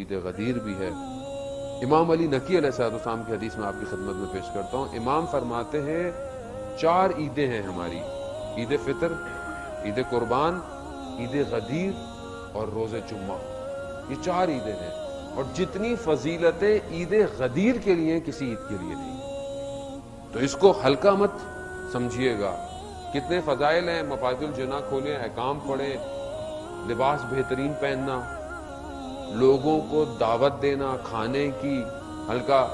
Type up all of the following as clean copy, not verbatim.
عید غدیر بھی ہے۔ امام علی نقی علیہ السلام کی حدیث میں آپ کی خدمت میں پیش کرتا ہوں۔ امام فرماتے ہیں 4 عیدیں ہیں ہماری، عید فطر، عید قربان، عید غدیر اور روزہ جمعہ، یہ 4 عیدیں ہیں، اور جتنی فضیلتیں عید غدیر کے لیے کسی عید کے لیے نہیں، تو اس کو ہلکا مت سمجھیے گا۔ کتنے فضائل ہیں، مفاتیح الجناح کھولیں، احکام پڑھیں، لباس بہترین پہننا، لوگوں کو دعوت دینا کھانے کی، ہلکا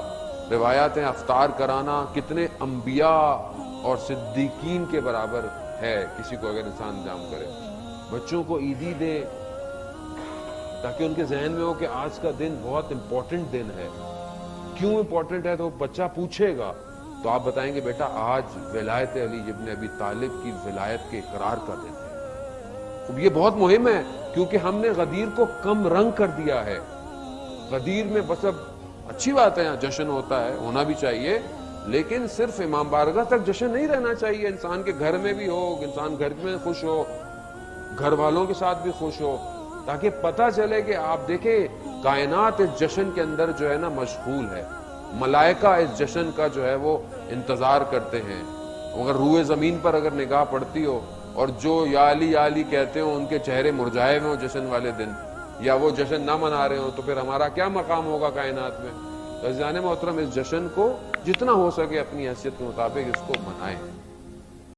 روایات ہیں افطار کرانا، کتنے انبیاء اور صدیقین کے برابر ہے کسی کو اگر انسان انجام کرے۔ بچوں کو عیدی دیں تاکہ ان کے ذہن میں ہو کہ آج کا دن بہت امپورٹنٹ دن ہے۔ کیوں امپورٹنٹ ہے تو بچہ پوچھے گا تو آپ بتائیں گے بیٹا آج ولایت علی ابن ابی طالب کی ولایت کے اقرار کا دن ہے۔ یہ بہت مہم ہے کیونکہ ہم نے غدیر کو کم رنگ کر دیا ہے۔ غدیر میں بس اب اچھی بات ہے، یہاں جشن ہوتا ہے، ہونا بھی چاہیے، لیکن صرف امام بارگاہ تک جشن نہیں رہنا چاہیے، انسان کے گھر میں بھی ہو، انسان گھر میں خوش ہو، گھر والوں کے ساتھ بھی خوش ہو، تاکہ پتہ چلے کہ آپ دیکھیں کائنات اس جشن کے اندر جو ہے نا مشغول ہے، ملائکہ اس جشن کا جو ہے وہ انتظار کرتے ہیں۔ اگر روئے زمین پر اگر نگاہ پڑتی ہو اور جو یا علی کہتے ہوں ان کے چہرے مرجھائے ہوئے ہوں جشن والے دن، یا وہ جشن نہ منا رہے ہوں، تو پھر ہمارا کیا مقام ہوگا کائنات میں؟ تو عزیزان محترم، اس جشن کو جتنا ہو سکے اپنی حیثیت کے مطابق اس کو منائیں۔